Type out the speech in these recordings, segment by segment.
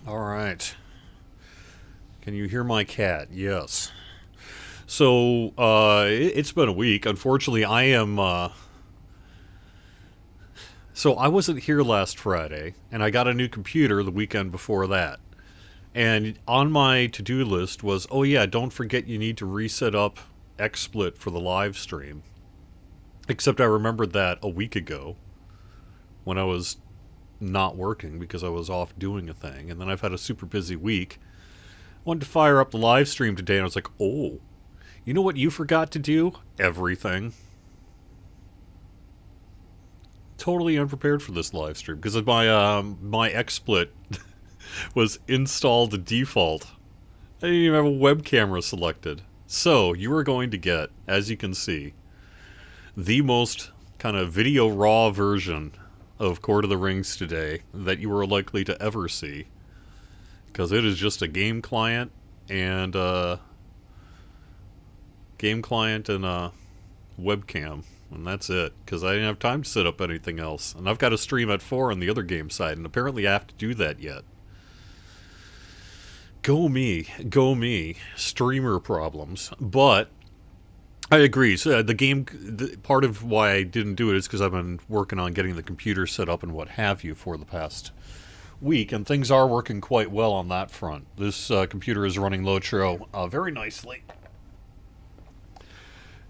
All right. Can you hear my cat? Yes. So, it's been a week. Unfortunately, so I wasn't here last Friday, and I got a new computer the weekend before that. And on my to-do list was, oh yeah, don't forget you need to reset up XSplit for the live stream. Except I remembered that a week ago when I was not working because I was off doing a thing. And then I've had a super busy week. Wanted to fire up the live stream today, and I was like, oh, you know what you forgot to do? Everything. Totally unprepared for this live stream because my XSplit was installed default. I didn't even have a web camera selected. So you are going to get, as you can see, the most kind of video raw version of Court of the Rings today that you are likely to ever see, because it is just a and game client and a webcam, and that's it. Because I didn't have time to set up anything else, and I've got to stream at 4 on the other game side, and apparently I have to do that yet. Go me, streamer problems. But I agree. So part of why I didn't do it is because I've been working on getting the computer set up and what have you for the past week, and things are working quite well on that front. This computer is running Lotro very nicely,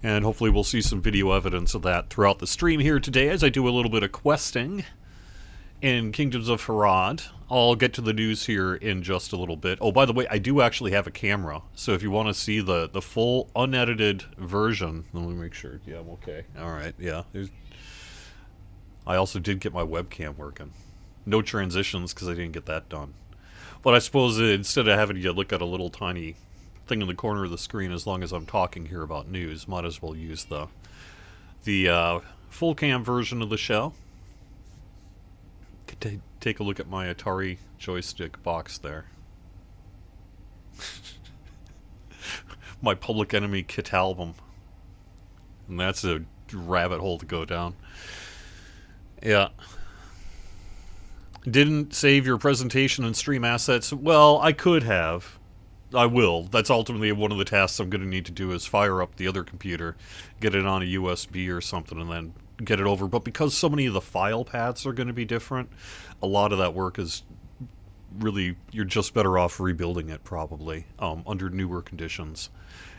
and hopefully we'll see some video evidence of that throughout the stream here today as I do a little bit of questing in Kingdoms of Harad. I'll get to the news here in just a little bit. Oh, by the way, I do actually have a camera, so if you want to see the full unedited version, let me make sure. Yeah, I'm okay. All right, yeah. I also did get my webcam working. No transitions because I didn't get that done. But I suppose instead of having to look at a little tiny thing in the corner of the screen, as long as I'm talking here about news, might as well use the full cam version of the show. Could take a look at my Atari joystick box there. My Public Enemy kit album. And that's a rabbit hole to go down. Yeah. Didn't save your presentation and stream assets? Well, I could have. I will. That's ultimately one of the tasks I'm going to need to do is fire up the other computer, get it on a USB or something, and then get it over. But because so many of the file paths are going to be different, a lot of that work is really, you're just better off rebuilding it probably under newer conditions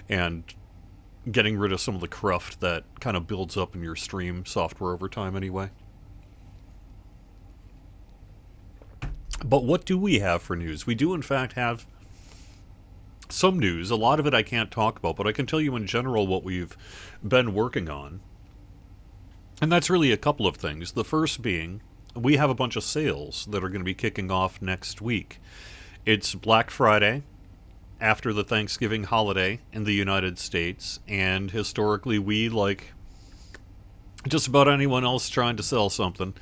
and getting rid of some of the cruft that kind of builds up in your stream software over time anyway. But what do we have for news? We do, in fact, have some news. A lot of it I can't talk about, but I can tell you in general what we've been working on. And that's really a couple of things. The first being, we have a bunch of sales that are going to be kicking off next week. It's Black Friday, after the Thanksgiving holiday in the United States, and historically we, like just about anyone else trying to sell something,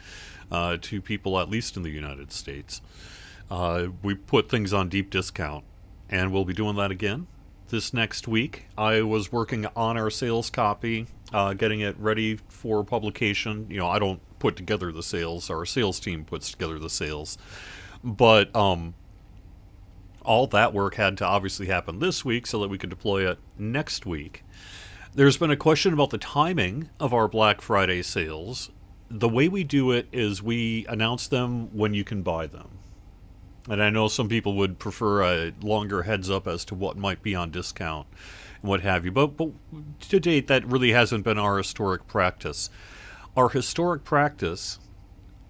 to people at least in the United States, we put things on deep discount, and we'll be doing that again this next week. I was working on our sales copy, getting it ready for publication. You know, I don't put together the sales, our sales team puts together the sales, but all that work had to obviously happen this week so that we could deploy it next week. There's been a question about the timing of our Black Friday sales. The way we do it is we announce them when you can buy them. And I know some people would prefer a longer heads up as to what might be on discount and what have you. But to date, that really hasn't been our historic practice. Our historic practice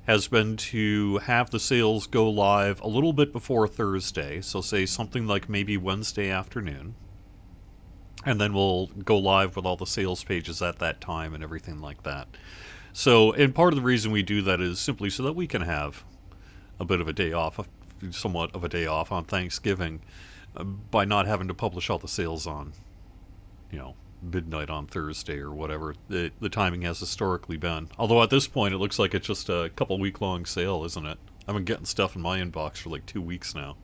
has been to have the sales go live a little bit before Thursday. So say something like maybe Wednesday afternoon. And then we'll go live with all the sales pages at that time and everything like that. So, and part of the reason we do that is simply so that we can have a bit of a day off, somewhat of a day off on Thanksgiving, by not having to publish all the sales on, midnight on Thursday or whatever the timing has historically been. Although at this point it looks like it's just a couple week long sale, isn't it? I've been getting stuff in my inbox for like 2 weeks now.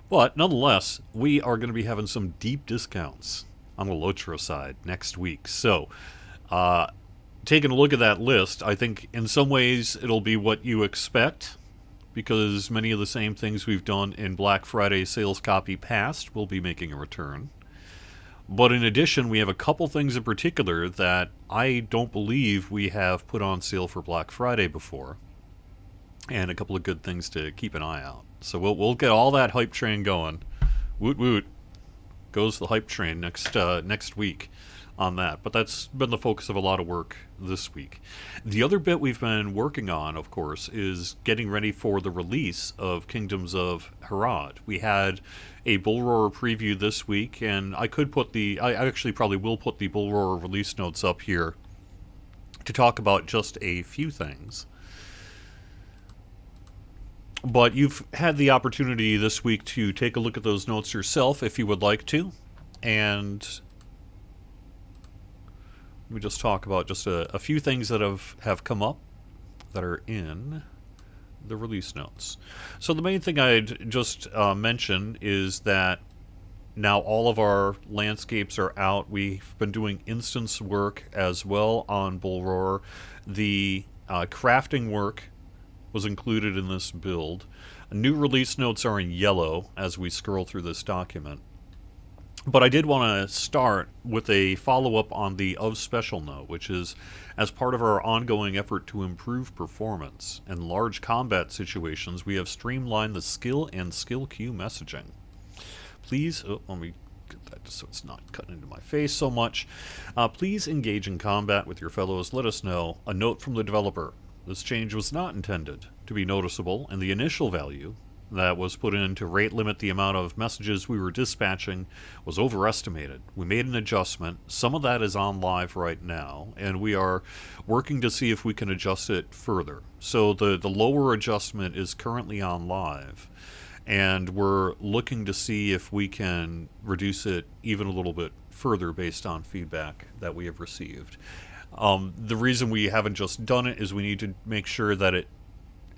But nonetheless, we are going to be having some deep discounts on the Lotro side next week. So, taking a look at that list, I think in some ways it'll be what you expect. because many of the same things we've done in Black Friday sales copy past will be making a return. But in addition, we have a couple things in particular that I don't believe we have put on sale for Black Friday before, and a couple of good things to keep an eye out. So we'll get all that hype train going. Woot woot. Goes the hype train next week on that. But that's been the focus of a lot of work this week. The other bit we've been working on, of course, is getting ready for the release of Kingdoms of Harad. We had a Bull Roarer preview this week, and I actually probably will put the Bull Roarer release notes up here to talk about just a few things. But you've had the opportunity this week to take a look at those notes yourself if you would like to. And let me just talk about just a few things that have come up that are in the release notes. So the main thing I'd just mention is that now all of our landscapes are out. We've been doing instance work as well on Bull Roarer. The crafting work was included in this build. New release notes are in yellow as we scroll through this document. But I did want to start with a follow-up on the of special note, which is as part of our ongoing effort to improve performance. In large combat situations, we have streamlined the skill and skill queue messaging. Please, let me get that so it's not cutting into my face so much. Please engage in combat with your fellows. Let us know. A note from the developer. This change was not intended to be noticeable, and the initial value that was put in to rate limit the amount of messages we were dispatching was overestimated. We made an adjustment. Some of that is on live right now, and we are working to see if we can adjust it further. So the lower adjustment is currently on live, and we're looking to see if we can reduce it even a little bit further based on feedback that we have received. The reason we haven't just done it is we need to make sure that it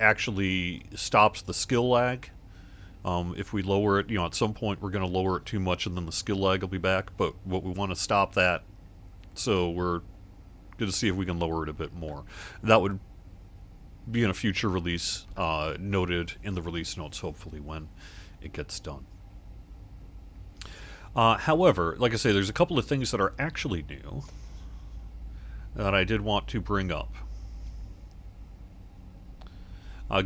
actually stops the skill lag. If we lower it, at some point we're going to lower it too much and then the skill lag will be back, but what we want to stop that, so we're going to see if we can lower it a bit more. That would be in a future release, noted in the release notes, hopefully, when it gets done. However, like I say, there's a couple of things that are actually new that I did want to bring up.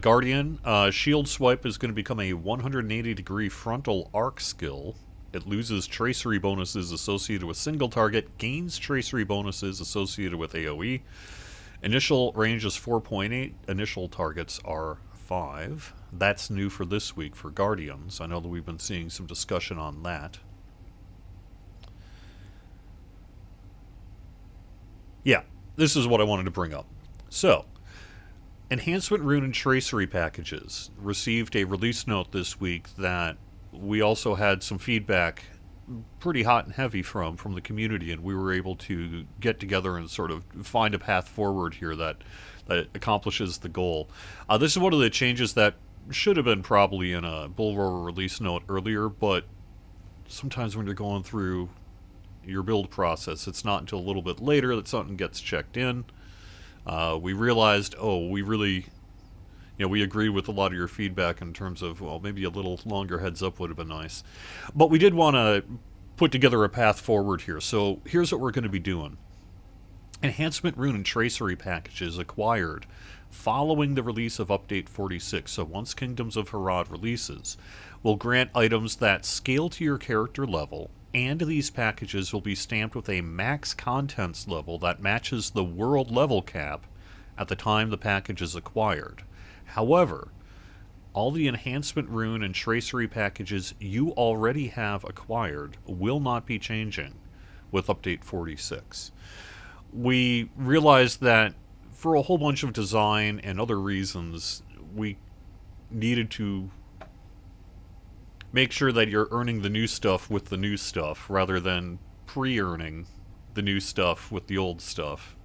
Guardian, shield swipe is going to become a 180-degree frontal arc skill. It loses tracery bonuses associated with single target, gains tracery bonuses associated with AoE. Initial range is 4.8, initial targets are 5. That's new for this week for Guardians. I know that we've been seeing some discussion on that. Yeah, this is what I wanted to bring up. So, Enhancement Rune and Tracery packages received a release note this week that we also had some feedback pretty hot and heavy from the community, and we were able to get together and sort of find a path forward here that accomplishes the goal. This is one of the changes that should have been probably in a Bull Roarer release note earlier, but sometimes when you're going through your build process, it's not until a little bit later that something gets checked in. We realized, we really, we agree with a lot of your feedback in terms of, maybe a little longer heads up would have been nice. But we did want to put together a path forward here. So here's what we're going to be doing. Enhancement Rune and Tracery packages acquired following the release of Update 46, so once Kingdoms of Harad releases, will grant items that scale to your character level, and these packages will be stamped with a max contents level that matches the world level cap at the time the package is acquired. However, all the Enhancement Rune and Tracery packages you already have acquired will not be changing with Update 46. We realized that for a whole bunch of design and other reasons, we needed to make sure that you're earning the new stuff with the new stuff rather than pre-earning the new stuff with the old stuff,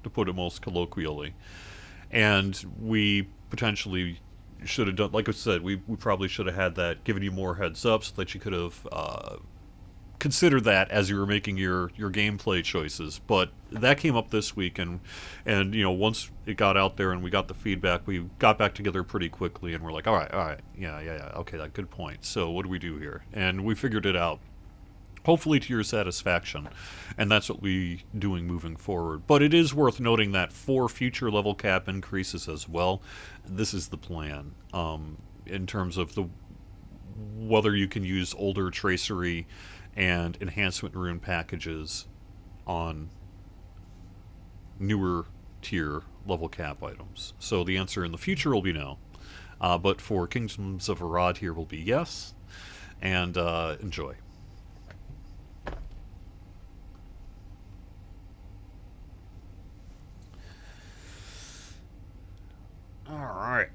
to put it most colloquially. And we potentially should have done, like I said, we probably should have had that, given you more heads up so that you could have consider that as you were making your gameplay choices. But that came up this week, and once it got out there and we got the feedback, we got back together pretty quickly, and we're like, all right, yeah, okay, that good point. So what do we do here? And we figured it out. Hopefully to your satisfaction, and that's what we doing moving forward. But it is worth noting that for future level cap increases as well, this is the plan. In terms of the whether you can use older tracery and enhancement rune packages on newer tier level cap items. So the answer in the future will be no. But for Kingdoms of Harad here will be yes. And enjoy. Alright.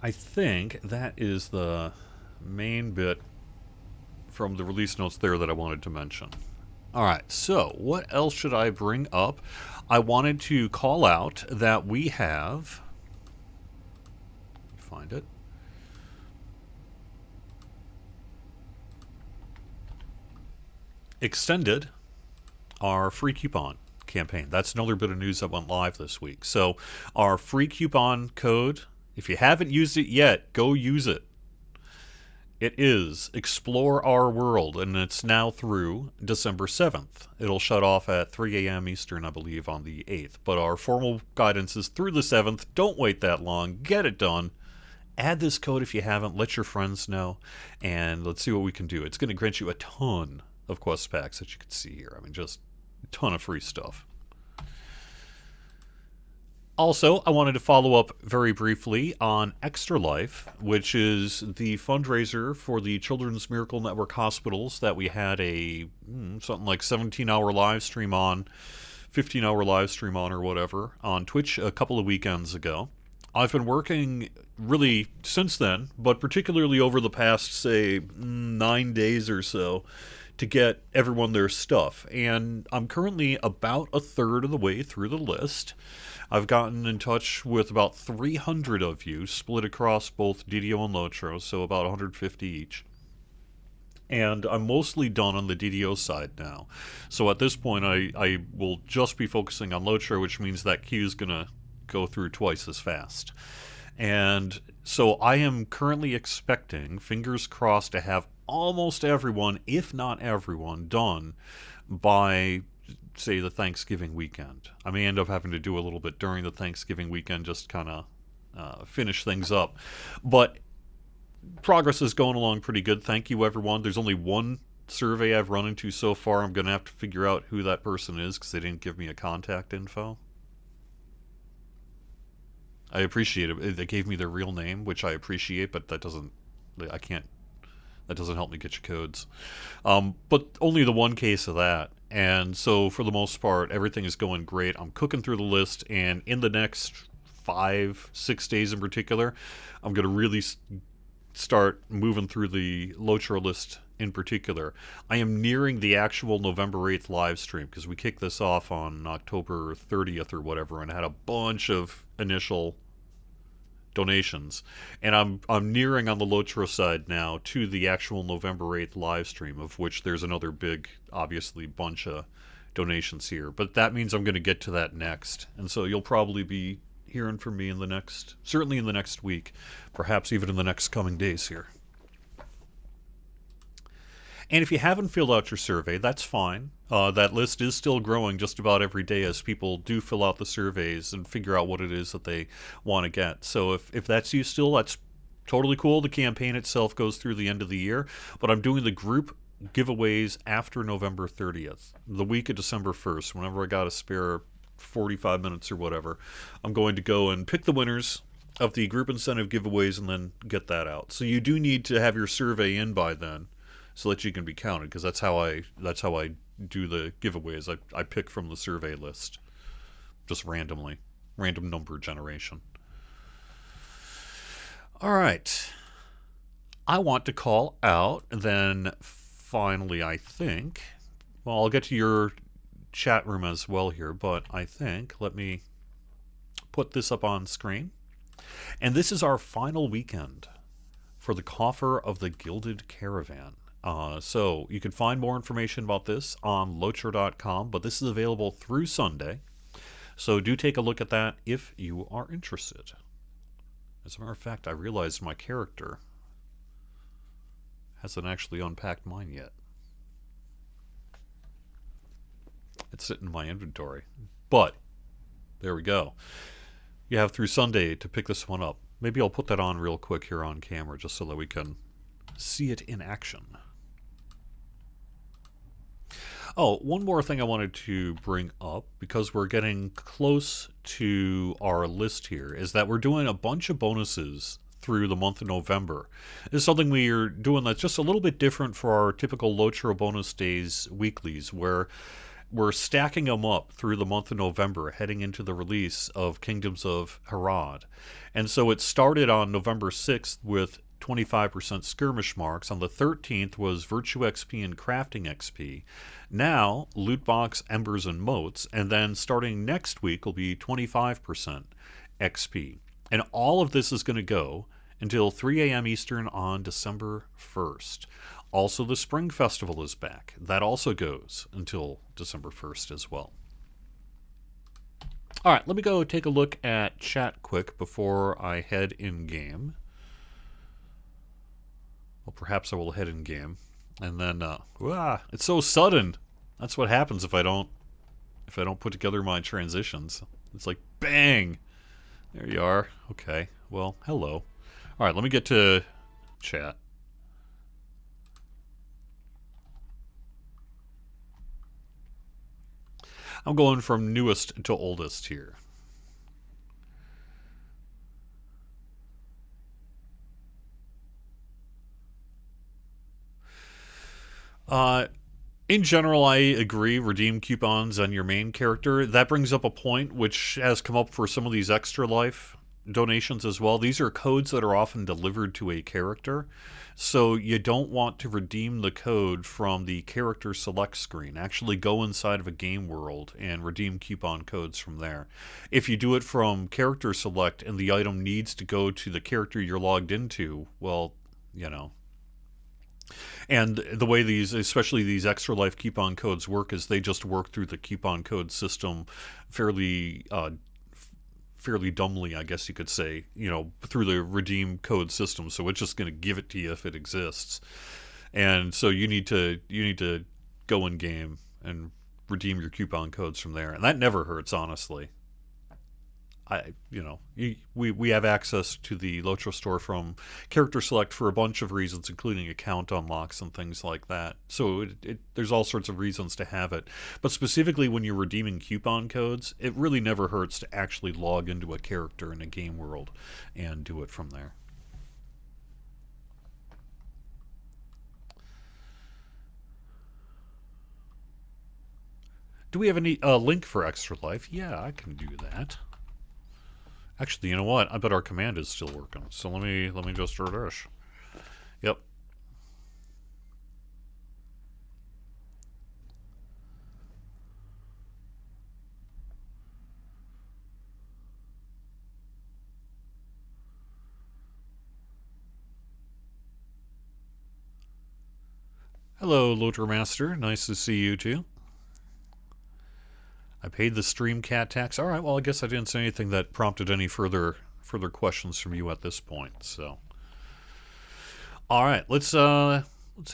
I think that is the main bit from the release notes there that I wanted to mention. Alright, so what else should I bring up? I wanted to call out that we have... Find it. Extended our free coupon campaign. That's another bit of news that went live this week. So our free coupon code, if you haven't used it yet, go use it. It is Explore Our World, and it's now through December 7th. It'll shut off at 3 a.m. Eastern, I believe, on the 8th. But our formal guidance is through the 7th. Don't wait that long. Get it done. Add this code if you haven't. Let your friends know. And let's see what we can do. It's going to grant you a ton of quest packs that you can see here. I mean, just a ton of free stuff. Also, I wanted to follow up very briefly on Extra Life, which is the fundraiser for the Children's Miracle Network hospitals that we had a something like 17-hour live stream on, 15-hour live stream on or whatever, on Twitch a couple of weekends ago. I've been working really since then, but particularly over the past, say, 9 days or so, to get everyone their stuff. And I'm currently about a third of the way through the list. I've gotten in touch with about 300 of you, split across both DDO and Lotro, so about 150 each. And I'm mostly done on the DDO side now. So at this point, I will just be focusing on Lotro, which means that queue is going to go through twice as fast. And so I am currently expecting, fingers crossed, to have almost everyone, if not everyone, done by, say, the Thanksgiving weekend. I may end up having to do a little bit during the Thanksgiving weekend, just kind of finish things up. But progress is going along pretty good. Thank you, everyone. There's only one survey I've run into so far. I'm going to have to figure out who that person is because they didn't give me a contact info. I appreciate it. They gave me their real name, which I appreciate, but that doesn't help me get your codes. But only the one case of that. And so for the most part, everything is going great. I'm cooking through the list, and in the next 5-6 days in particular, I'm going to really start moving through the Lotro list in particular. I am nearing the actual November 8th live stream because we kicked this off on October 30th or whatever and had a bunch of initial donations. And I'm nearing on the Lotro side now to the actual November 8th live stream, of which there's another big, obviously, bunch of donations here. But that means I'm going to get to that next. And so you'll probably be hearing from me certainly in the next week, perhaps even in the next coming days here. And if you haven't filled out your survey, that's fine. That list is still growing just about every day as people do fill out the surveys and figure out what it is that they want to get. So if that's you still, that's totally cool. The campaign itself goes through the end of the year, but I'm doing the group giveaways after November 30th, the week of December 1st, whenever I got a spare 45 minutes or whatever. I'm going to go and pick the winners of the group incentive giveaways and then get that out. So you do need to have your survey in by then, so that you can be counted, because that's how I do the giveaways. I pick from the survey list, just randomly, random number generation. All right, I want to call out then finally, I think, well, I'll get to your chat room as well here, but I think, let me put this up on screen, and this is our final weekend for the Coffer of the Gilded Caravan. So you can find more information about this on locher.com, but this is available through Sunday. So do take a look at that if you are interested. As a matter of fact, I realized my character hasn't actually unpacked mine yet. It's sitting in my inventory. But, there we go. You have through Sunday to pick this one up. Maybe I'll put that on real quick here on camera just so that we can see it in action. Oh, one more thing I wanted to bring up, because we're getting close to our list here, is that we're doing a bunch of bonuses through the month of November. It's something we're doing that's just a little bit different for our typical Lochro bonus days weeklies, where we're stacking them up through the month of November, heading into the release of Kingdoms of Harad. And so it started on November 6th with 25% skirmish marks. On the 13th was Virtue XP and Crafting XP. Now, Loot Box, Embers, and Moats. And then starting next week will be 25% XP. And all of this is going to go until 3 a.m. Eastern on December 1st. Also, the Spring Festival is back. That also goes until December 1st as well. All right, let me go take a look at chat quick before I head in-game. Well, perhaps I will head in-game. And then, it's so sudden. That's what happens if I don't put together my transitions. It's like, bang! There you are. Okay, well, hello. All right, let me get to chat. I'm going from newest to oldest here. In general, I agree. Redeem coupons on your main character. That brings up a point which has come up for some of these extra life donations as well. These are codes that are often delivered to a character. So you don't want to redeem the code from the character select screen. Actually go inside of a game world and redeem coupon codes from there. If you do it from character select and the item needs to go to the character you're logged into, well, you know. And the way these, especially these extra life coupon codes work, is they just work through the coupon code system fairly dumbly, I guess you could say, through the redeem code system. So it's just going to give it to you if it exists. And so you need to go in game and redeem your coupon codes from there. And that never hurts, honestly. We have access to the Lochro store from Character Select for a bunch of reasons, including account unlocks and things like that. So there's all sorts of reasons to have it. But specifically when you're redeeming coupon codes, it really never hurts to actually log into a character in a game world and do it from there. Do we have a link for Extra Life? Yeah, I can do that. Actually, you know what? I bet our command is still working. So let me just refresh. Yep. Hello, Loter Master. Nice to see you too. I paid the stream cat tax. All right, well, I guess I didn't say anything that prompted any further questions from you at this point. So, all right, let's head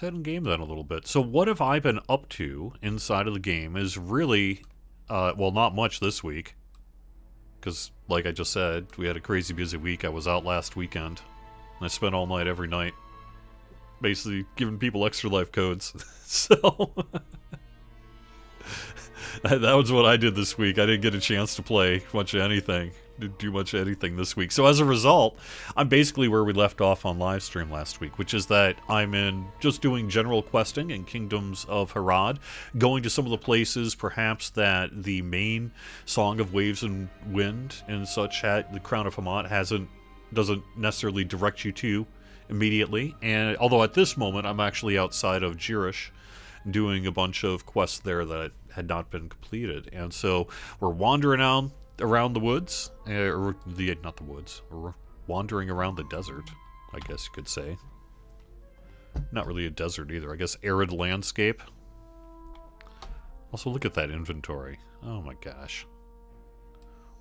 in game then a little bit. So, what have I been up to inside of the game? Is really, well, not much this week, because, like I just said, we had a crazy busy week. I was out last weekend, and I spent all night every night, basically giving people extra life codes. So. That was what I did this week. I didn't get a chance to play much of anything, do much of anything this week. So as a result, I'm basically where we left off on live stream last week, which is that I'm in just doing general questing in Kingdoms of Harad, going to some of the places perhaps that the main Song of Waves and Wind and such, the Crown of Hamat doesn't necessarily direct you to immediately. And although at this moment I'm actually outside of Jirish, doing a bunch of quests there that had not been completed. And so we're wandering around the woods, not the woods, we're wandering around the desert, I guess you could say. Not really a desert either. I guess arid landscape. Also, look at that inventory. Oh my gosh.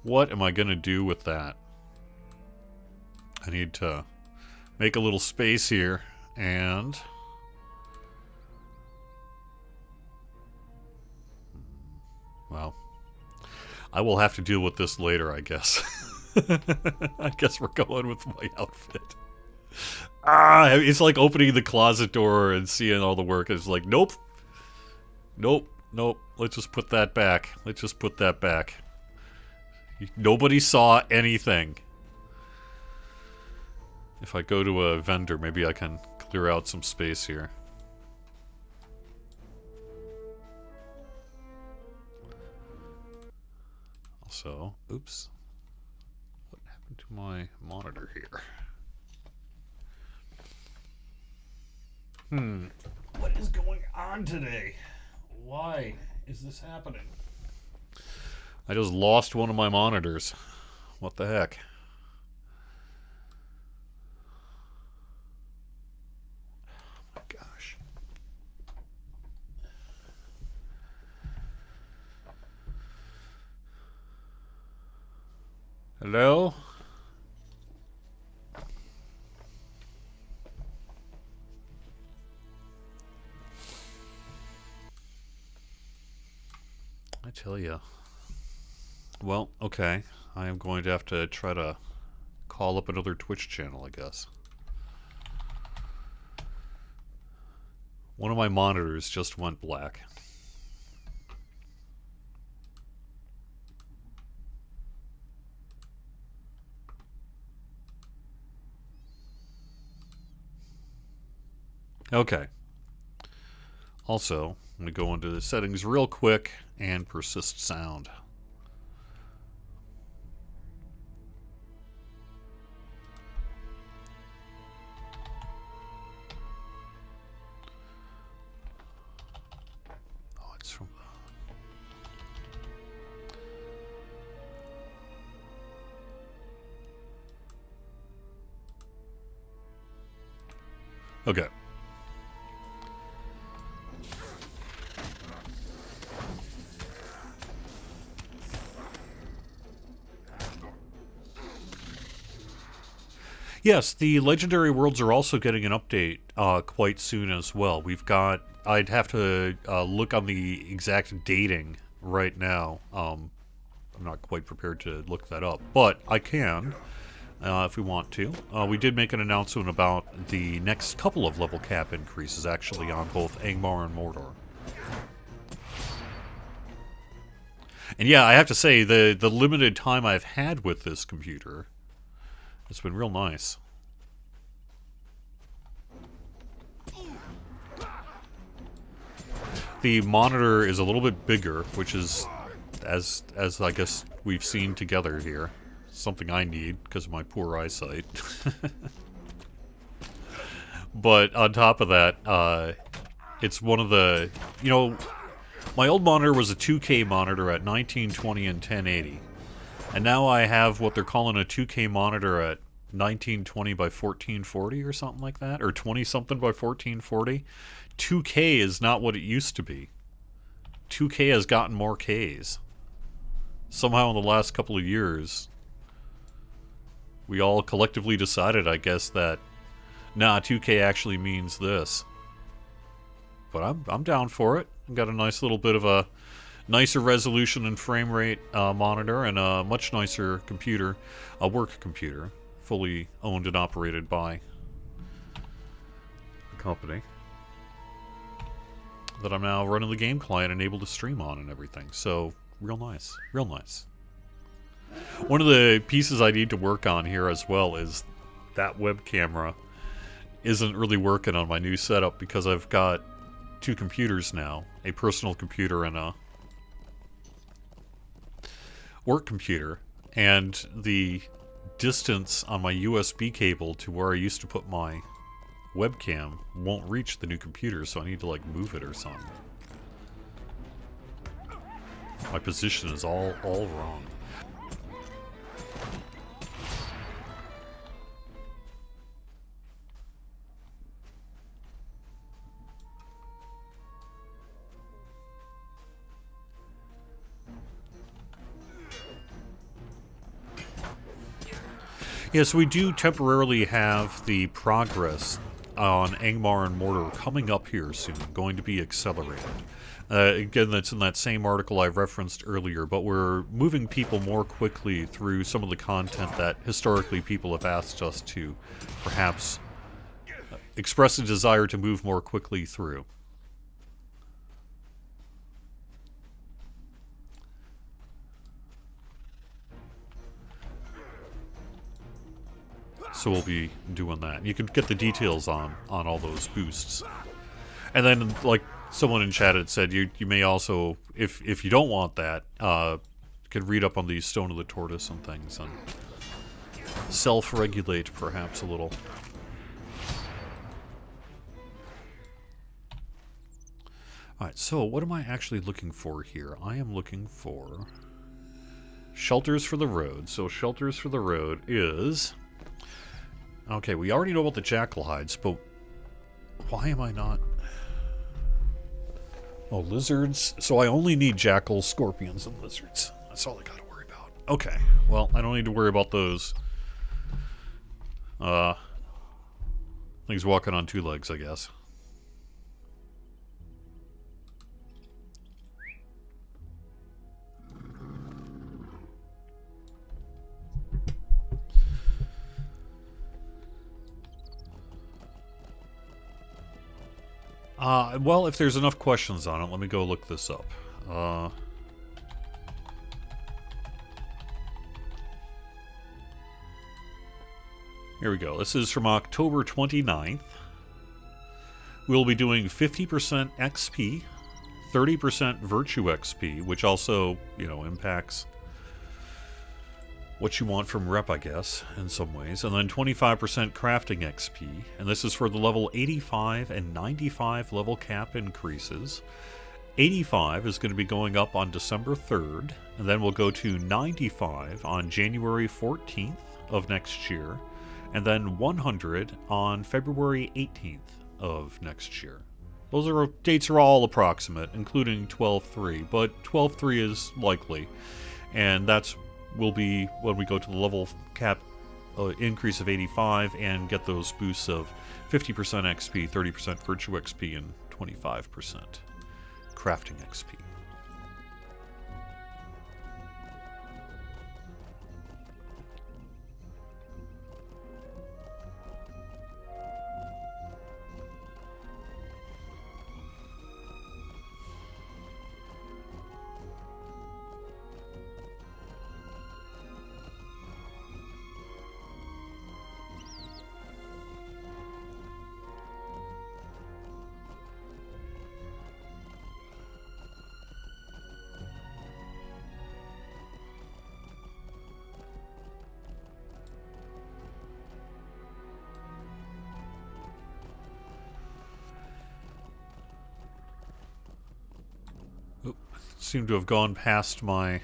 What am I going to do with that? I need to make a little space here, and... well, I will have to deal with this later, I guess. I guess we're going with my outfit. It's like opening the closet door and seeing all the work. It's like, nope. Nope. Nope. Let's just put that back. Let's just put that back. Nobody saw anything. If I go to a vendor, maybe I can clear out some space here. Also, oops. What happened to my monitor here? What is going on today? Why is this happening? I just lost one of my monitors. What the heck? Oh my gosh. Hello? I tell you. Well, okay. I am going to have to try to call up another Twitch channel, I guess. One of my monitors just went black. Okay. Also, I'm going to go into the settings real quick and persist sound. Oh, it's from... okay. Yes, the Legendary Worlds are also getting an update quite soon as well. We've got... I'd have to look on the exact dating right now. I'm not quite prepared to look that up, but I can if we want to. We did make an announcement about the next couple of level cap increases, actually, on both Angmar and Mordor. And yeah, I have to say, the limited time I've had with this computer... it's been real nice. The monitor is a little bit bigger, which is, as I guess we've seen together here, something I need because of my poor eyesight. But on top of that, it's one of the, you know, my old monitor was a 2K monitor at 1920 and 1080. And now I have what they're calling a 2K monitor at 1920 by 1440 or something like that, or 20-something by 1440. 2K is not what it used to be. 2K has gotten more Ks. Somehow in the last couple of years, we all collectively decided, I guess, that, nah, 2K actually means this. But I'm down for it. I've got a nice little bit of a nicer resolution and frame rate monitor, and a much nicer computer, a work computer, fully owned and operated by the company that I'm now running the game client and able to stream on and everything. So, real nice. Real nice. One of the pieces I need to work on here as well is that web camera isn't really working on my new setup because I've got two computers now, a personal computer and a work computer, and the distance on my USB cable to where I used to put my webcam won't reach the new computer, so I need to like move it or something. My position is all wrong. Yes, we do temporarily have the progress on Angmar and Mortar coming up here soon, going to be accelerated. Again, that's in that same article I referenced earlier, but we're moving people more quickly through some of the content that historically people have asked us to perhaps express a desire to move more quickly through. So we'll be doing that. You can get the details on all those boosts. And then, like someone in chat had said, you may also, if you don't want that, can read up on the Stone of the Tortoise and things and self-regulate perhaps a little. Alright, so what am I actually looking for here? I am looking for shelters for the road. So shelters for the road is... Okay, we already know about the jackal hides, but why am I not... Oh, lizards. So I only need jackals, scorpions, and lizards. That's all I gotta worry about. Okay, well, I don't need to worry about those. Things walking on two legs, I guess. Well, if there's enough questions on it, let me go look this up. Here we go. This is from October 29th. We'll be doing 50% XP, 30% Virtue XP, which also, you know, impacts what you want from rep, I guess, in some ways. And then 25% crafting XP. And this is for the level 85 and 95 level cap increases. 85 is going to be going up on December 3rd. And then we'll go to 95 on January 14th of next year. And then 100 on February 18th of next year. Those dates are all approximate, including 12.3. But 12.3 is likely. And that's will be when we go to the level cap increase of 85 and get those boosts of 50% XP, 30% Virtue XP, and 25% Crafting XP. Seem to have gone past my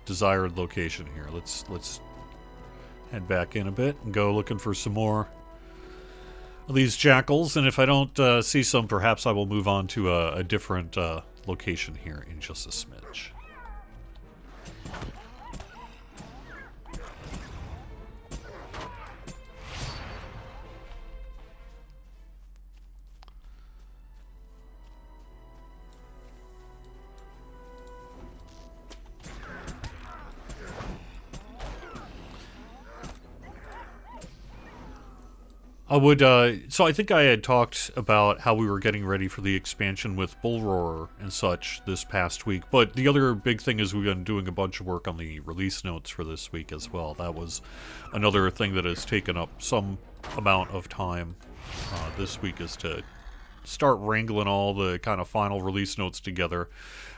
desired location here. Let's head back in a bit and go looking for some more of these jackals. And if I don't see some, perhaps I will move on to a different location here in just a smidge. I would, so I think I had talked about how we were getting ready for the expansion with Bullroarer and such this past week, but the other big thing is we've been doing a bunch of work on the release notes for this week as well. That was another thing that has taken up some amount of time this week, is to start wrangling all the kind of final release notes together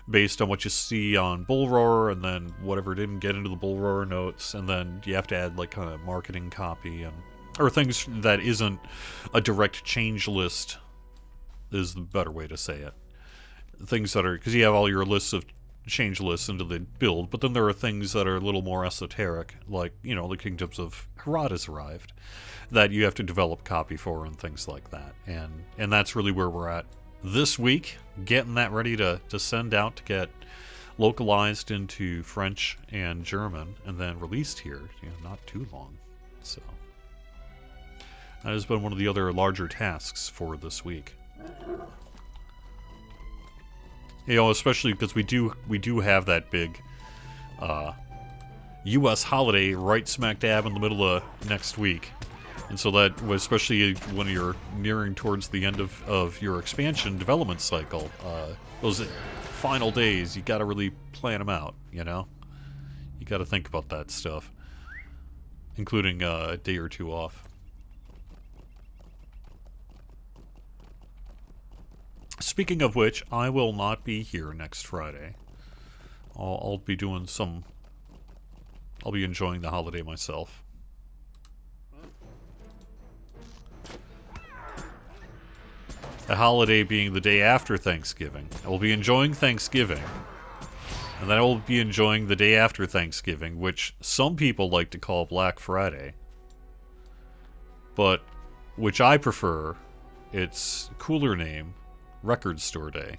based on what you see on Bullroarer, and then whatever didn't get into the Bullroarer notes, and then you have to add like kind of marketing copy and or things that isn't a direct change list is the better way to say it. Things that are, because you have all your lists of change lists into the build, but then there are things that are a little more esoteric, like, you know, the Kingdoms of Harad has arrived, that you have to develop copy for and things like that. And that's really where we're at this week, getting that ready to send out to get localized into French and German, and then released here, you know, not too long So that has been one of the other larger tasks for this week. You know, especially because we do have that big U.S. holiday right smack dab in the middle of next week. And so that, especially when you're nearing towards the end of your expansion development cycle, those final days, you got to really plan them out, you know? You got to think about that stuff, including a day or two off. Speaking of which, I will not be here next Friday. I'll be doing some... I'll be enjoying the holiday myself. The holiday being the day after Thanksgiving. I will be enjoying Thanksgiving. And then I will be enjoying the day after Thanksgiving, which some people like to call Black Friday. But, which I prefer, its cooler name, Record Store Day.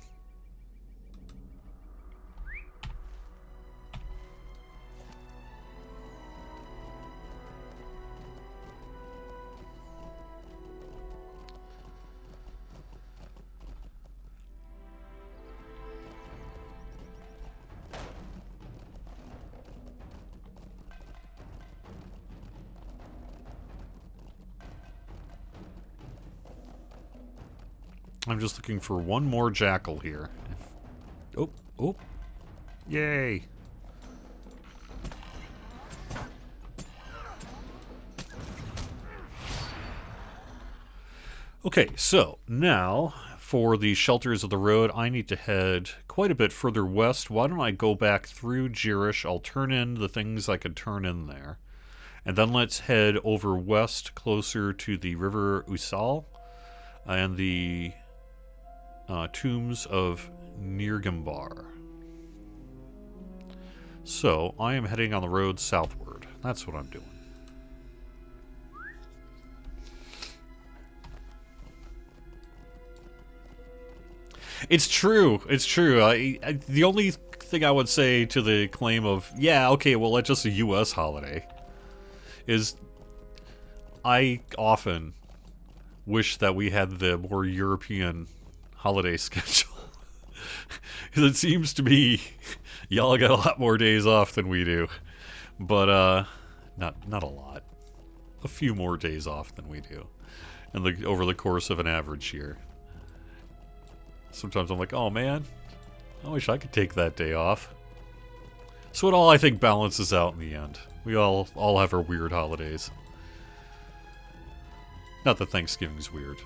I'm just looking for one more jackal here. Oh, oh. Yay. Okay, so now for the shelters of the road, I need to head quite a bit further west. Why don't I go back through Jirish? I'll turn in the things I could turn in there. And then let's head over west closer to the River Usal and the tombs of Nirgambar. So, I am heading on the road southward. That's what I'm doing. It's true. It's true. The only thing I would say to the claim of, yeah, okay, well, it's just a U.S. holiday, is I often wish that we had the more European holiday schedule. Because it seems to be y'all got a lot more days off than we do. But not a lot. A few more days off than we do. And over the course of an average year. Sometimes I'm like, oh man, I wish I could take that day off. So it all, I think, balances out in the end. We all have our weird holidays. Not that Thanksgiving's weird.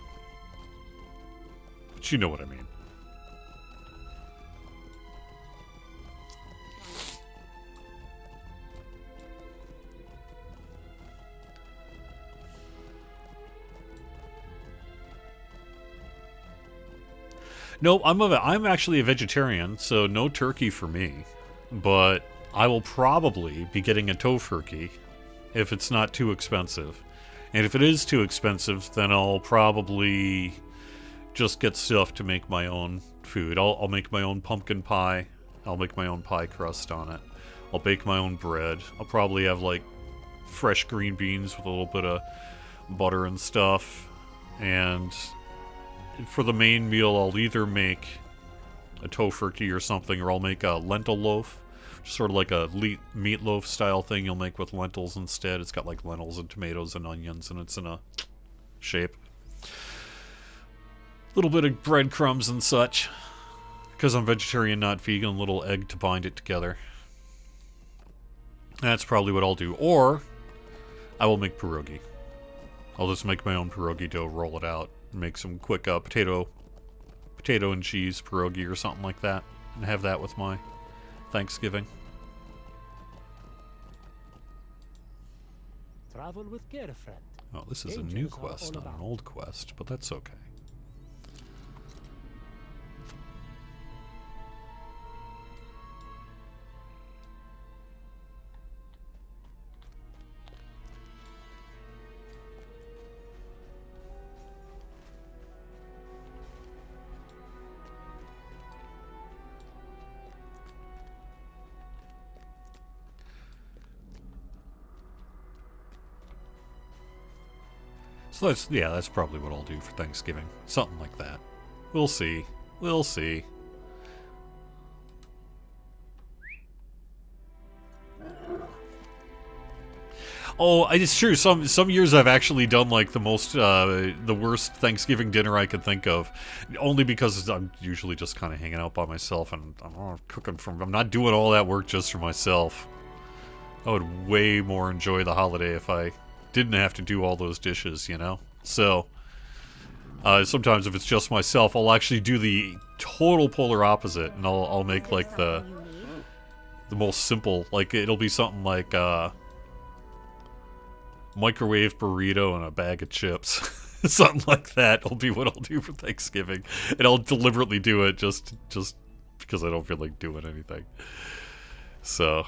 But you know what I mean. No, I'm actually a vegetarian, so no turkey for me. But I will probably be getting a tofurkey if it's not too expensive. And if it is too expensive, then I'll probably just get stuff to make my own food. I'll make my own pumpkin pie. I'll make my own pie crust on it. I'll bake my own bread. I'll probably have, like, fresh green beans with a little bit of butter and stuff. And for the main meal, I'll either make a tofurkey or something, or I'll make a lentil loaf. Sort of like a meatloaf style thing you'll make with lentils instead. It's got like lentils and tomatoes and onions, and it's in a shape. A little bit of breadcrumbs and such. Because I'm vegetarian, not vegan, a little egg to bind it together. That's probably what I'll do. Or I will make pierogi. I'll just make my own pierogi dough, roll it out, and make some quick potato and cheese pierogi or something like that, and have that with my Thanksgiving. Travel with care, friend. Oh, this is a new quest, not an old quest, but that's okay. So that's, yeah, that's probably what I'll do for Thanksgiving. Something like that. We'll see. We'll see. Oh, it's true. Some years I've actually done like the worst Thanksgiving dinner I could think of, only because I'm usually just kind of hanging out by myself and I'm not cooking I'm not doing all that work just for myself. I would way more enjoy the holiday if I didn't have to do all those dishes, you know. So sometimes if it's just myself, I'll actually do the total polar opposite, and I'll make like the most simple, like it'll be something like microwave burrito and a bag of chips. Something like that will be what I'll do for Thanksgiving. And I'll deliberately do it just because I don't feel like doing anything. So,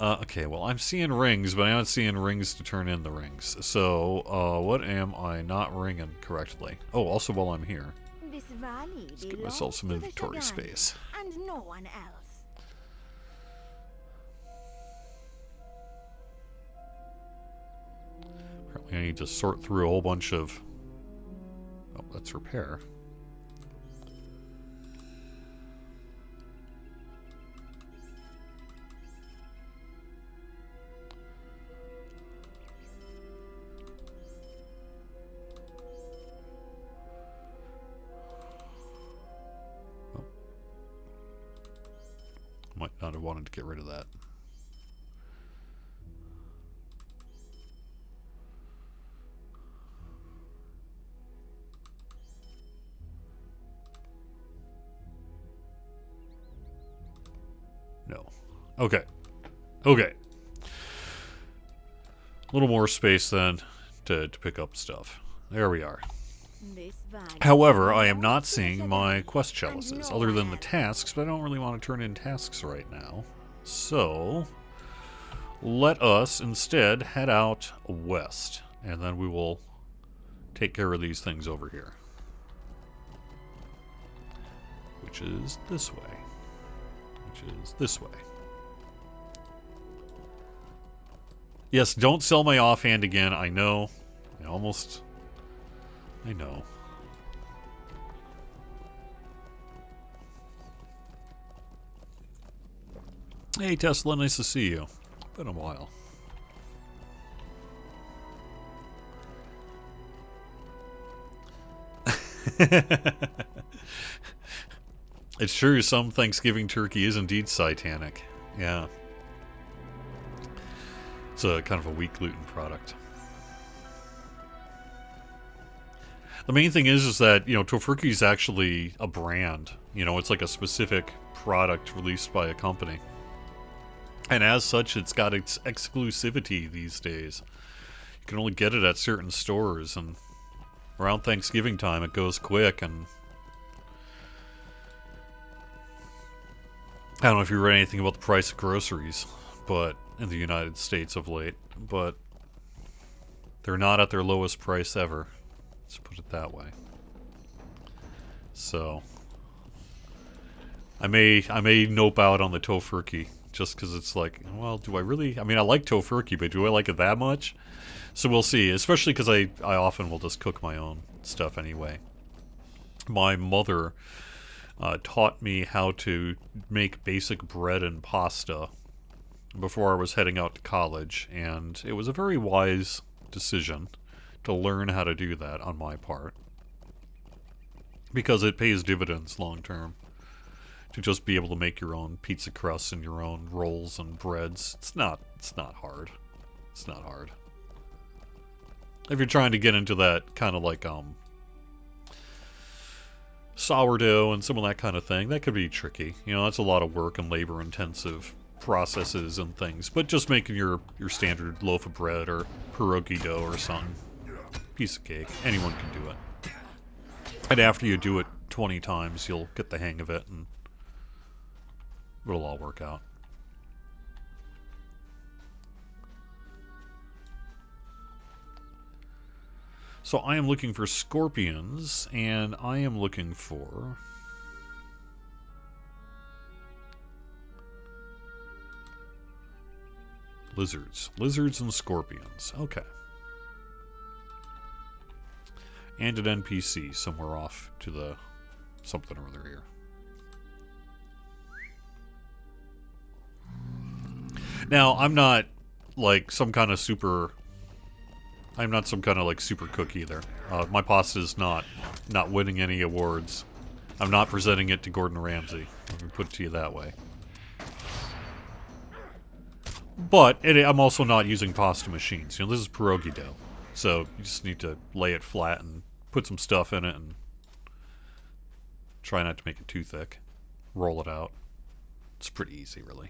okay, well, I'm seeing rings, but I'm not seeing rings to turn in the rings. So, what am I not ringing correctly? Oh, also while I'm here, let's give myself some inventory space. And no one else. Apparently I need to sort through a whole bunch of... Oh, that's repair. Oh. Might not have wanted to get rid of that. No. Okay. Okay. A little more space then to pick up stuff. There we are. However, I am not seeing my quest chalices, other than the tasks, but I don't really want to turn in tasks right now. So, let us instead head out west, and then we will take care of these things over here. Which is this way. Which is this way. Yes, don't sell my offhand again. I know. I know. Hey, Tesla, nice to see you. Been a while. It's true, some Thanksgiving turkey is indeed satanic. Yeah. It's a kind of a weak gluten product. The main thing is that, you know, Tofurkey is actually a brand. You know, it's like a specific product released by a company. And as such, it's got its exclusivity these days. You can only get it at certain stores, and around Thanksgiving time it goes quick, and I don't know if you read anything about the price of groceries, but in the United States of late, but they're not at their lowest price ever. Let's put it that way. So I may nope out on the Tofurkey just because it's like, well, do I really? I mean, I like Tofurkey, but do I like it that much? So we'll see. Especially because I often will just cook my own stuff anyway. My mother taught me how to make basic bread and pasta before I was heading out to college, and it was a very wise decision to learn how to do that on my part, because it pays dividends long term to just be able to make your own pizza crusts and your own rolls and breads. It's not hard. It's not hard. If you're trying to get into that kind of like sourdough and some of that kind of thing, that could be tricky. You know, that's a lot of work and labor intensive processes and things. But just making your standard loaf of bread or pierogi dough or something, piece of cake, anyone can do it. And after you do it 20 times, you'll get the hang of it, and it'll all work out. So I am looking for scorpions, and I am looking for lizards. Lizards and scorpions. Okay. And an NPC somewhere off to the something or other here. Now, I'm not like some kind of super... I'm not some kind of like super cook either. My pasta is not winning any awards. I'm not presenting it to Gordon Ramsay. Let me put it to you that way. But I'm also not using pasta machines. You know, this is pierogi dough. So you just need to lay it flat and put some stuff in it and try not to make it too thick. Roll it out. It's pretty easy, really.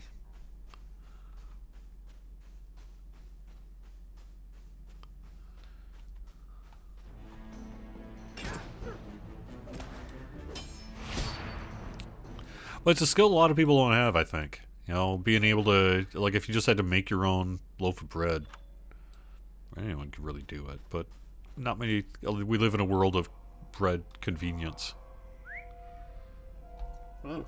But it's a skill a lot of people don't have, I think. You know, being able to, like, if you just had to make your own loaf of bread, anyone could really do it. But not many, we live in a world of bread convenience. Oh.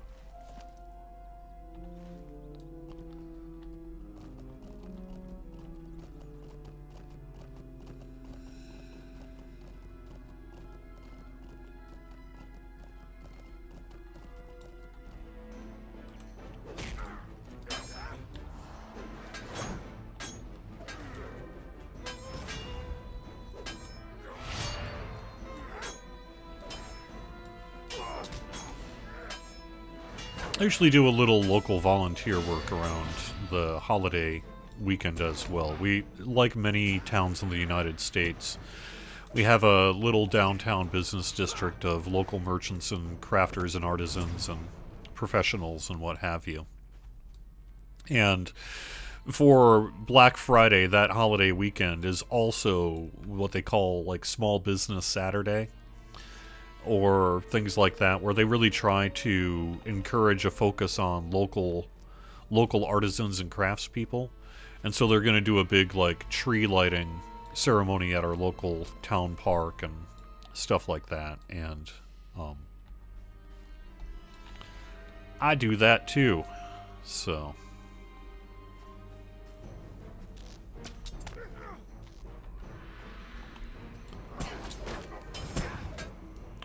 I usually do a little local volunteer work around the holiday weekend as well. We, like many towns in the United States, we have a little downtown business district of local merchants and crafters and artisans and professionals and what have you. And for Black Friday, that holiday weekend is also what they call like Small Business Saturday, or things like that, where they really try to encourage a focus on local artisans and craftspeople. And so they're going to do a big like tree lighting ceremony at our local town park and stuff like that. And I do that too. So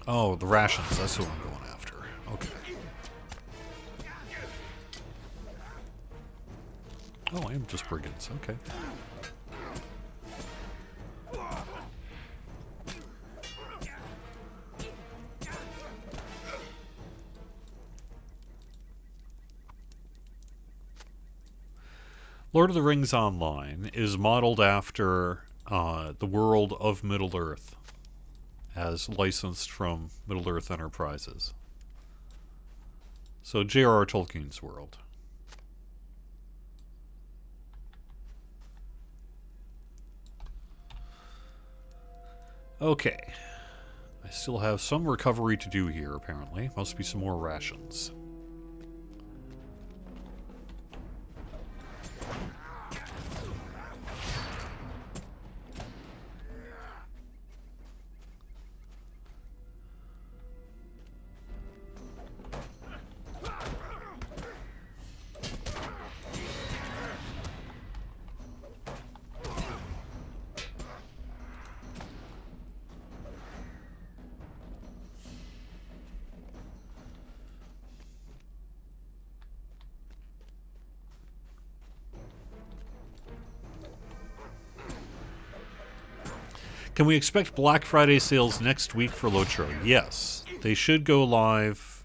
oh, the rations, that's what I'm going after. Okay. Oh, I am just brigands. Okay. Lord of the Rings Online is modeled after the world of Middle-earth, as licensed from Middle-earth Enterprises. So J.R.R. Tolkien's world. Okay. I still have some recovery to do here, apparently. Must be some more rations. Can we expect Black Friday sales next week for Lotro? Yes. They should go live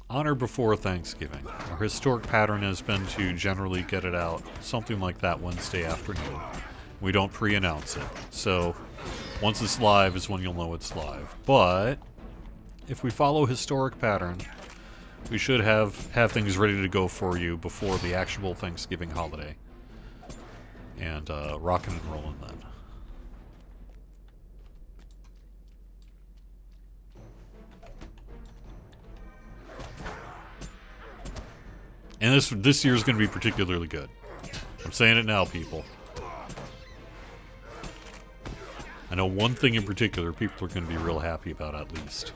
on or before Thanksgiving. Our historic pattern has been to generally get it out something like that Wednesday afternoon. We don't pre-announce it. So once it's live is when you'll know it's live. But if we follow historic pattern, we should have things ready to go for you before the actual Thanksgiving holiday. And rocking and rolling then. And this year is going to be particularly good. I'm saying it now, people. I know one thing in particular people are going to be real happy about, at least.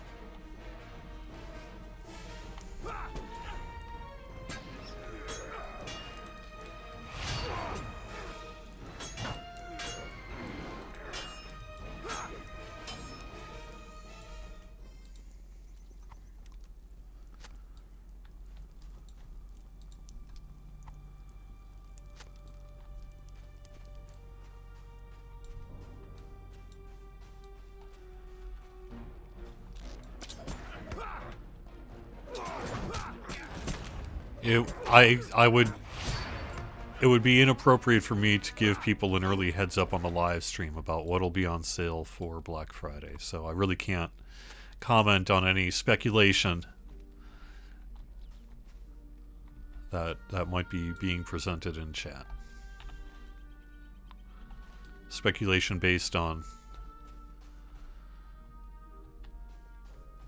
I would. It would be inappropriate for me to give people an early heads up on the live stream about what'll be on sale for Black Friday, so I really can't comment on any speculation that might be being presented in chat. Speculation based on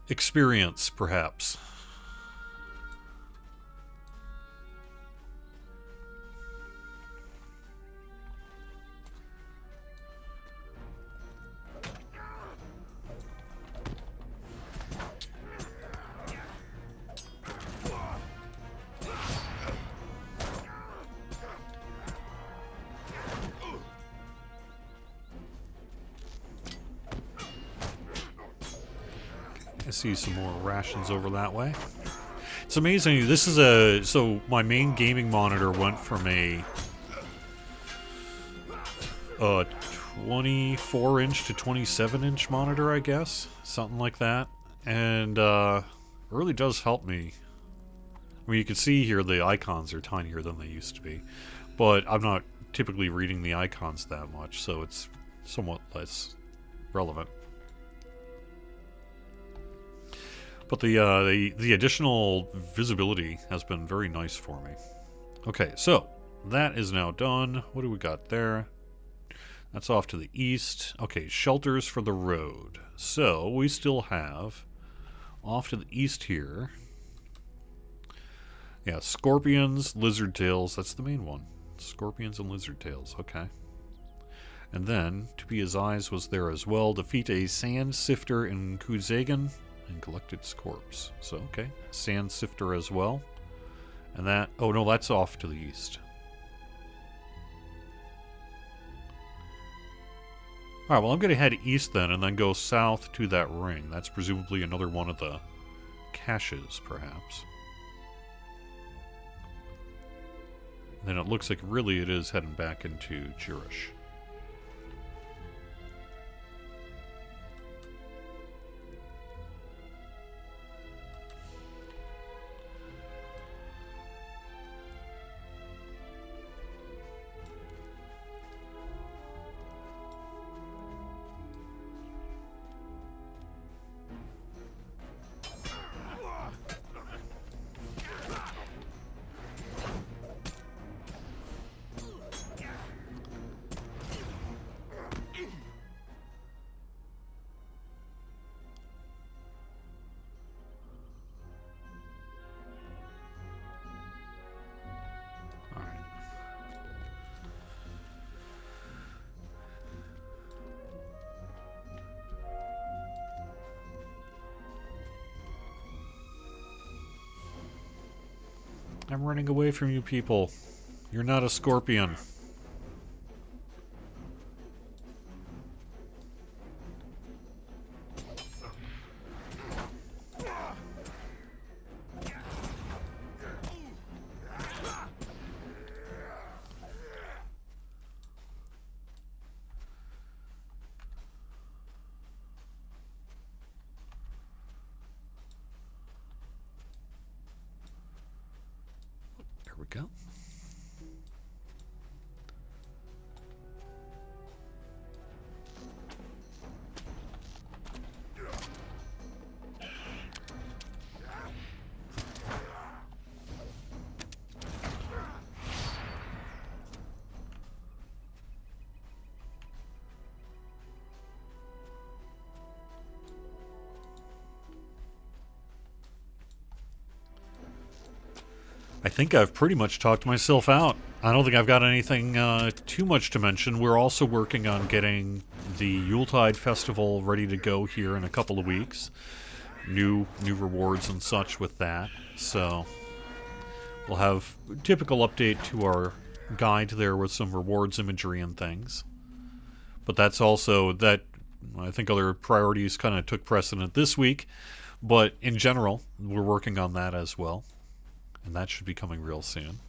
experience, perhaps. I see some more rations over that way. It's amazing. This is so my main gaming monitor went from a 24-inch to 27-inch monitor, I guess. Something like that. And it really does help me. I mean, you can see here the icons are tinier than they used to be. But I'm not typically reading the icons that much, so it's somewhat less relevant. But the additional visibility has been very nice for me. Okay, so that is now done. What do we got there? That's off to the east. Okay, shelters for the road. So we still have off to the east here. Yeah, scorpions, lizard tails. That's the main one. Scorpions and lizard tails. Okay. And then To Be His Eyes was there as well. Defeat a sand sifter in Kuzagan and collect its corpse. So, okay. Sand sifter as well. And that... Oh, no, that's off to the east. Alright, well, I'm going to head east then and then go south to that ring. That's presumably another one of the caches, perhaps. And then it looks like really it is heading back into Jirish. I'm running away from you people. You're not a scorpion. There we go. I think I've pretty much talked myself out. I don't think I've got anything too much to mention. We're also working on getting the Yuletide Festival ready to go here in a couple of weeks. New rewards and such with that. So we'll have a typical update to our guide there with some rewards imagery and things. But that's also that I think other priorities kind of took precedent this week. But in general, we're working on that as well. And that should be coming real soon.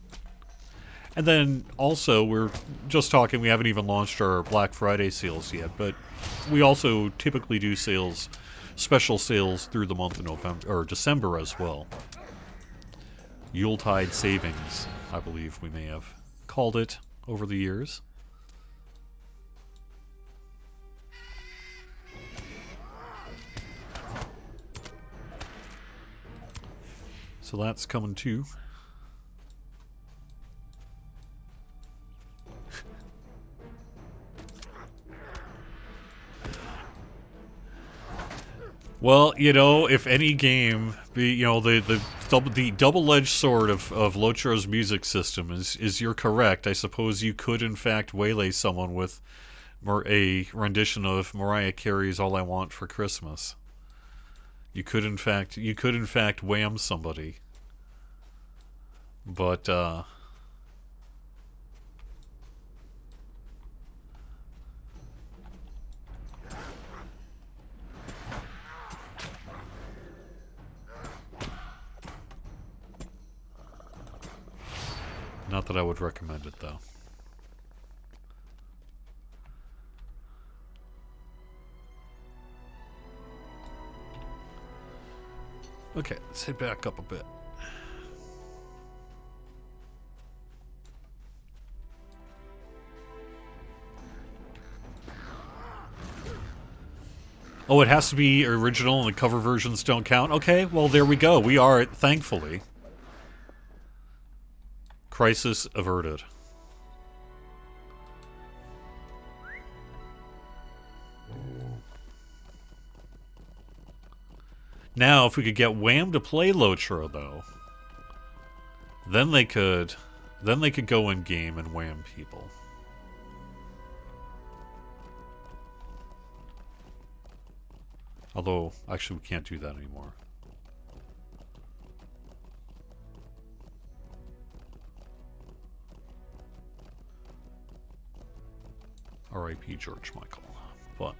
And then also, we're just talking, we haven't even launched our Black Friday sales yet, but we also typically do sales, special sales through the month of November, or December as well. Yuletide savings, I believe we may have called it over the years. So that's coming too. Well, you know, if any game, the double-edged sword of Lotro's music system is you're correct. I suppose you could in fact waylay someone with a rendition of Mariah Carey's "All I Want for Christmas." You could in fact wham somebody. But not that I would recommend it, though. Okay, let's head back up a bit. Oh, it has to be original and the cover versions don't count? Okay, well, there we go. We are, thankfully. Crisis averted. Now, if we could get Wham to play Lotro, though, then they could go in game and wham people. Although, actually, we can't do that anymore. R.I.P. George Michael. But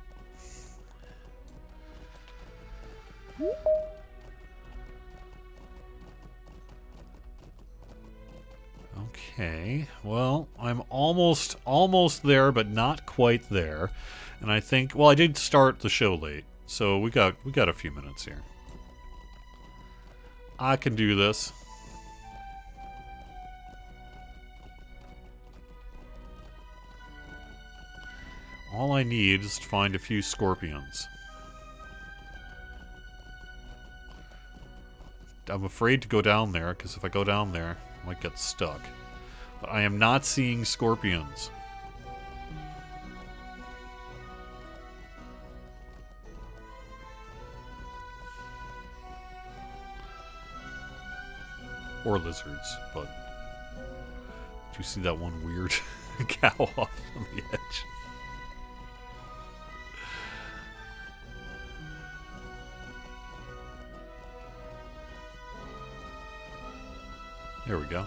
okay, well, I'm almost there, but not quite there. And I think, well, I did start the show late, so we got a few minutes here. I can do this. All I need is to find a few scorpions. I'm afraid to go down there, because if I go down there, I might get stuck. But I am not seeing scorpions. Or lizards, but... Do you see that one weird cow off on the edge? There we go.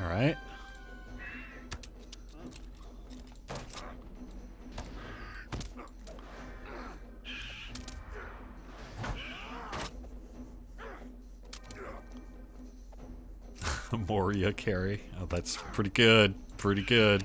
Alright. Moria carry. Oh, that's pretty good. Pretty good.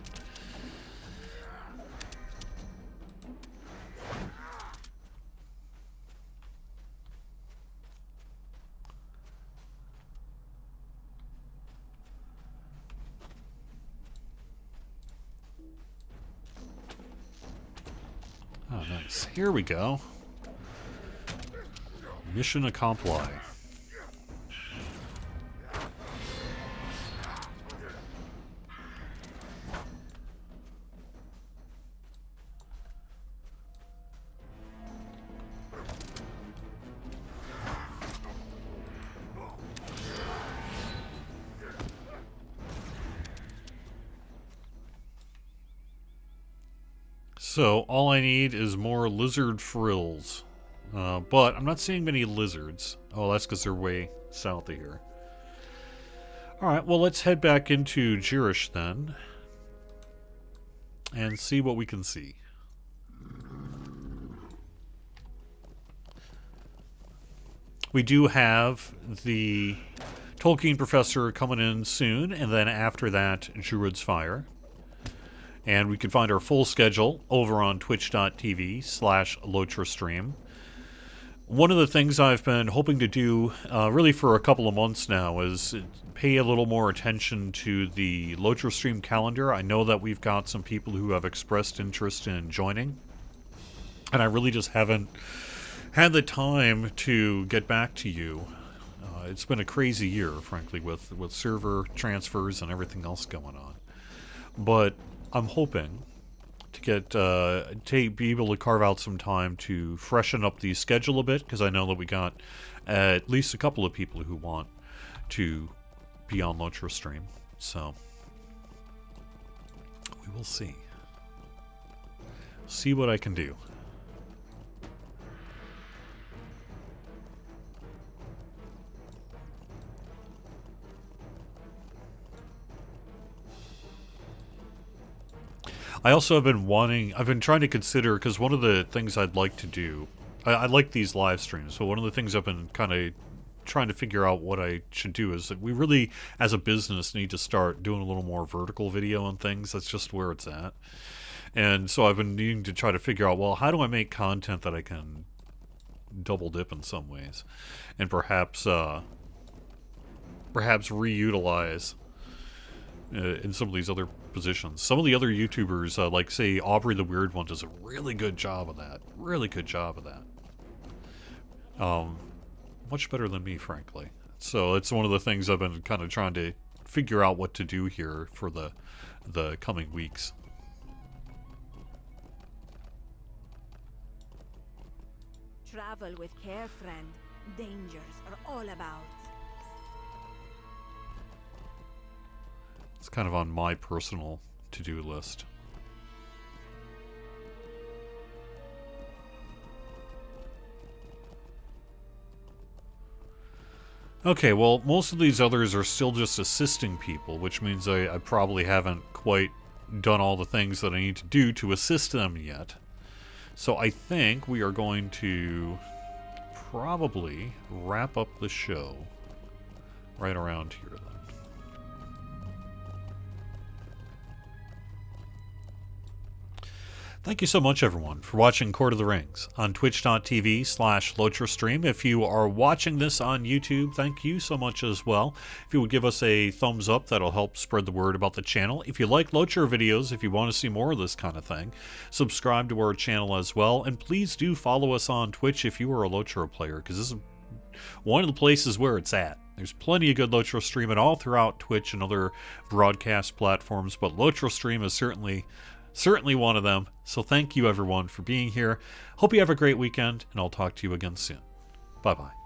Oh, nice. Here we go. Mission accompli. So, all I need is more lizard frills. But I'm not seeing many lizards. Oh, that's because they're way south of here. Alright, well, let's head back into Jirish then. And see what we can see. We do have the Tolkien professor coming in soon, and then after that, Druid's Fire. And we can find our full schedule over on twitch.tv/LotraStream, One of the things I've been hoping to do, really for a couple of months now, is pay a little more attention to the Lotra Stream calendar. I know that we've got some people who have expressed interest in joining, and I really just haven't had the time to get back to you. It's been a crazy year, frankly, with server transfers and everything else going on. But I'm hoping to get be able to carve out some time to freshen up the schedule a bit, because I know that we got at least a couple of people who want to be on Lotra Stream. So we will see. See what I can do. I also have been I've been trying to consider, because one of the things I'd like to do, I like these live streams, so one of the things I've been kind of trying to figure out what I should do is that we really, as a business, need to start doing a little more vertical video on things. That's just where it's at. And so I've been needing to try to figure out, well, how do I make content that I can double dip in some ways? And perhaps reutilize in some of these other positions. Some of the other YouTubers, like say Aubrey the Weird One, does a really good job of that. Really good job of that. Much better than me, frankly. So it's one of the things I've been kind of trying to figure out what to do here for the coming weeks. Travel with care, friend. Dangers are all about. It's kind of on my personal to-do list. Okay, well, most of these others are still just assisting people, which means I probably haven't quite done all the things that I need to do to assist them yet. So I think we are going to probably wrap up the show right around here, then. Thank you so much, everyone, for watching Court of the Rings on twitch.tv/LotraStream. If you are watching this on YouTube, thank you so much as well. If you would give us a thumbs up, that'll help spread the word about the channel. If you like Lotra videos, if you want to see more of this kind of thing, subscribe to our channel as well. And please do follow us on Twitch if you are a Lotra player, because this is one of the places where it's at. There's plenty of good Lotra streaming all throughout Twitch and other broadcast platforms, but Lotra Stream is certainly one of them. So thank you, everyone, for being here. Hope you have a great weekend, and I'll talk to you again soon. Bye-bye.